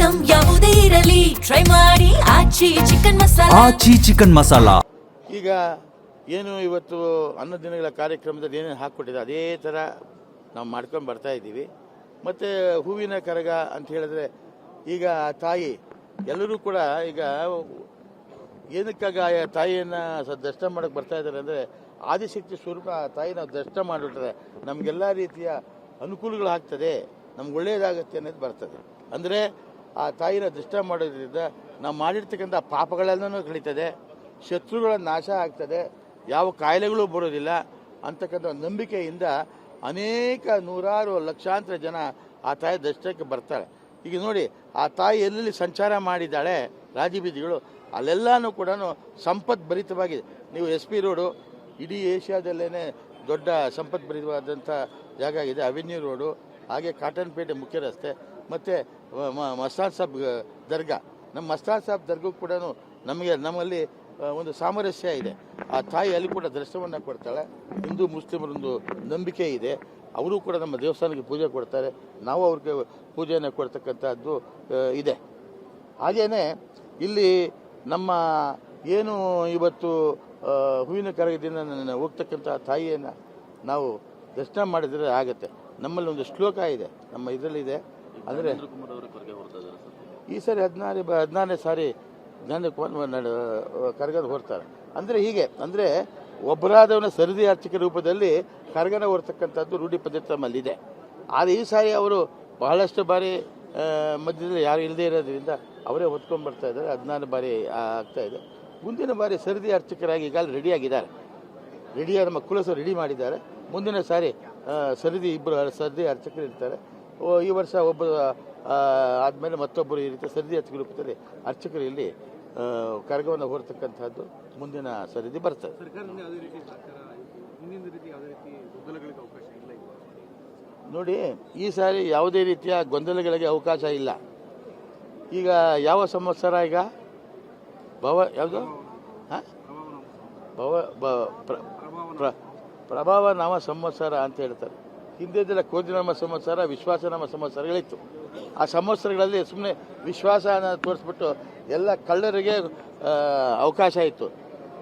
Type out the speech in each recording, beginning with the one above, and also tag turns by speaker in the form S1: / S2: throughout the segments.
S1: Item ಯಾವುದೇ ಇರಲಿ try ಮಾಡಿ ಆಚಿ ಚಿಕನ್ ಮಸಾಲಾ.
S2: ಈಗ ಏನು ಇವತ್ತು 11 ದಿನಗಳ ಕಾರ್ಯಕ್ರಮದಲ್ಲಿ ಏನೇನು ಹಾಕ್ಕೊಟ್ಟಿದೆ ಅದೇ ಥರ ನಾವು ಮಾಡ್ಕೊಂಡು ಬರ್ತಾ ಇದ್ದೀವಿ. ಮತ್ತು ಹೂವಿನ ಕರಗ ಅಂತ ಹೇಳಿದ್ರೆ ಈಗ ತಾಯಿ ಎಲ್ಲರೂ ಕೂಡ ಈಗ ಏನಕ್ಕಾಗ ತಾಯಿಯನ್ನು ದರ್ಶನ ಮಾಡೋಕ್ಕೆ ಬರ್ತಾ ಇದ್ದಾರೆ ಅಂದರೆ ಆದಿಶಕ್ತಿ ಸ್ವರೂಪ ತಾಯಿನ ದರ್ಶನ ಮಾಡಿಬಿಟ್ರೆ ನಮಗೆಲ್ಲ ರೀತಿಯ ಅನುಕೂಲಗಳು ಆಗ್ತದೆ, ನಮ್ಗೆ ಒಳ್ಳೆಯದಾಗುತ್ತೆ ಅನ್ನೋದು ಬರ್ತದೆ. ಅಂದರೆ ಆ ತಾಯಿನ ದರ್ಶನ ಮಾಡೋದ್ರಿಂದ ನಾವು ಮಾಡಿರ್ತಕ್ಕಂಥ ಪಾಪಗಳೆಲ್ಲನೂ ಕಳೀತದೆ, ಶತ್ರುಗಳ ನಾಶ ಆಗ್ತದೆ, ಯಾವ ಕಾಯಿಲೆಗಳು ಬರೋದಿಲ್ಲ ಅಂತಕ್ಕಂಥ ನಂಬಿಕೆಯಿಂದ ಅನೇಕ ನೂರಾರು ಲಕ್ಷಾಂತರ ಜನ ಆ ತಾಯಿ ದರ್ಶನಕ್ಕೆ ಬರ್ತಾಳೆ. ಈಗ ನೋಡಿ ಆ ತಾಯಿ ಎಲ್ಲೆಲ್ಲಿ ಸಂಚಾರ ಮಾಡಿದ್ದಾಳೆ ರಾಜಬೀದಿಗಳು ಅಲ್ಲೆಲ್ಲನೂ ಕೂಡ ಸಂಪತ್ ಭರಿತವಾಗಿದೆ. ನೀವು SP ರೋಡು ಇಡೀ ಏಷ್ಯಾದಲ್ಲೇ ದೊಡ್ಡ ಸಂಪತ್ ಭರಿತವಾದಂಥ ಜಾಗ ಆಗಿದೆ. ಅವೆನ್ಯೂ ರೋಡು, ಹಾಗೆ ಕಾಟನ್ಪೇಟೆ ಮುಖ್ಯ ರಸ್ತೆ, ಮತ್ತು ಮಸ್ತಾನ್ ಸಾಬ್ ದರ್ಗಾ. ನಮ್ಮ ಮಸ್ತಾನ್ ಸಾಬ್ ದರ್ಗೂ ಕೂಡ ನಮ್ಮಲ್ಲಿ ಒಂದು ಸಾಮರಸ್ಯ ಇದೆ. ಆ ತಾಯಿ ಅಲ್ಲಿ ಕೂಡ ದರ್ಶನವನ್ನು ಕೊಡ್ತಾಳೆ. ಹಿಂದೂ ಮುಸ್ಲಿಮರೊಂದು ನಂಬಿಕೆ ಇದೆ, ಅವರು ಕೂಡ ನಮ್ಮ ದೇವಸ್ಥಾನಕ್ಕೆ ಪೂಜೆ ಕೊಡ್ತಾರೆ, ನಾವು ಅವ್ರಿಗೆ ಪೂಜೆಯನ್ನು ಕೊಡ್ತಕ್ಕಂಥದ್ದು ಇದೆ. ಹಾಗೆಯೇ ಇಲ್ಲಿ ನಮ್ಮ ಏನು ಇವತ್ತು ಹೂವಿನ ಕರಗದಿಂದ ಹೋಗ್ತಕ್ಕಂಥ ತಾಯಿಯನ್ನು ನಾವು ದರ್ಶನ ಮಾಡಿದರೆ ಆಗುತ್ತೆ. ನಮ್ಮಲ್ಲಿ ಒಂದು ಶ್ಲೋಕ ಇದೆ, ನಮ್ಮ ಇದರಲ್ಲಿದೆ. ಅಂದರೆ ಈ ಸಾರಿ 14ನೇ ಸಾರಿ ಕರಗದ ಹೊರ್ತಾರೆ. ಅಂದರೆ ಹೀಗೆ, ಅಂದರೆ ಒಬ್ಬರಾದವನ ಸರದಿ ಅರ್ಚಕ ರೂಪದಲ್ಲಿ ಕರಗನ ಹೊರತಕ್ಕಂಥದ್ದು ರೂಢಿ ಪದ್ಧತಿ ನಮ್ಮಲ್ಲಿದೆ. ಆದರೆ ಈ ಸಾರಿ ಅವರು ಬಹಳಷ್ಟು ಬಾರಿ ಮಧ್ಯದಲ್ಲಿ ಯಾರು ಇಲ್ಲದೆ ಇರೋದ್ರಿಂದ ಅವರೇ ಹೊತ್ಕೊಂಡು ಬರ್ತಾ ಇದ್ದಾರೆ. 14 ಬಾರಿ ಆಗ್ತಾ ಇದೆ. ಮುಂದಿನ ಬಾರಿ ಸರದಿ ಅರ್ಚಕರಾಗಿ ಈಗಾಗಲೇ ರೆಡಿಯಾದ ನಮ್ಮ ಕುಲಸರು ರೆಡಿ ಮಾಡಿದ್ದಾರೆ. ಮುಂದಿನ ಸಾರಿ ಇಬ್ಬರು ಸರದಿ ಅರ್ಚಕರು ಇರ್ತಾರೆ. ಈ ವರ್ಷ ಒಬ್ಬ ಆದಮೇಲೆ ಮತ್ತೊಬ್ಬರು ಈ ರೀತಿ ಸರದಿ ಅರ್ಚಕ ರೂಪದಲ್ಲಿ ಅರ್ಚಕರು ಇಲ್ಲಿ ಕರಗವನ್ನು ಹೊರತಕ್ಕಂಥದ್ದು ಮುಂದಿನ ಸರದಿ ಬರ್ತದೆ. ನೋಡಿ, ಈ ಸಾರಿ ಯಾವುದೇ ರೀತಿಯ ಗೊಂದಲಗಳಿಗೆ ಅವಕಾಶ ಇಲ್ಲ. ಈಗ ಯಾವ ಸಂವತ್ಸರ ಈಗ ಯಾವುದು ಪ್ರಭಾವ ನಾಮ ಸಂವತ್ಸರ ಅಂತ ಹೇಳ್ತಾರೆ. ಹಿಂದಿದ್ದೆಲ್ಲ ಕೋದಿನಾಮ ಸಂವತ್ಸರ, ವಿಶ್ವಾಸನಾಮ ಸಂವತ್ಸರಗಳಿತ್ತು. ಆ ಸಂವತ್ಸರಗಳಲ್ಲಿ ಸುಮ್ಮನೆ ವಿಶ್ವಾಸನ ತೋರಿಸ್ಬಿಟ್ಟು ಎಲ್ಲ ಕಳ್ಳರಿಗೆ ಅವಕಾಶ ಇತ್ತು,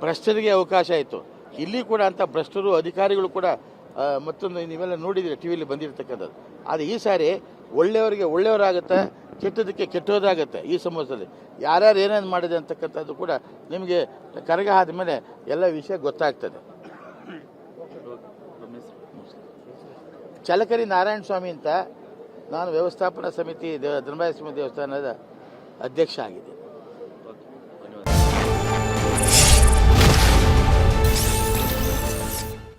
S2: ಭ್ರಷ್ಟರಿಗೆ ಅವಕಾಶ ಇತ್ತು. ಇಲ್ಲಿ ಕೂಡ ಅಂಥ ಭ್ರಷ್ಟರು ಅಧಿಕಾರಿಗಳು ಕೂಡ ಮತ್ತೊಂದು ನೀವೆಲ್ಲ ನೋಡಿದ್ದೀರಿ ಟಿ ವಿಲಿ ಬಂದಿರತಕ್ಕಂಥದ್ದು. ಆದರೆ ಈ ಸಾರಿ ಒಳ್ಳೆಯವರಿಗೆ ಒಳ್ಳೆಯವರಾಗುತ್ತೆ, ಕೆಟ್ಟದಕ್ಕೆ ಕೆಟ್ಟೋದಾಗುತ್ತೆ. ಈ ಸಂವತ್ಸರದಲ್ಲಿ ಯಾರ್ಯಾರು ಏನೇನು ಮಾಡಿದೆ ಅಂತಕ್ಕಂಥದ್ದು ಕೂಡ ನಿಮಗೆ ಕರಗ ಆದಮೇಲೆ ಎಲ್ಲ ವಿಷಯ ಗೊತ್ತಾಗ್ತದೆ. ಚಲಕರಿ ನಾರಾಯಣ ಸ್ವಾಮಿ ಅಂತ, ನಾನು ವ್ಯವಸ್ಥಾಪನಾ ಸಮಿತಿ ಧರ್ಮರಾಯ ಸ್ವಾಮಿ ದೇವಸ್ಥಾನದ ಅಧ್ಯಕ್ಷ ಆಗಿದ್ದೆ.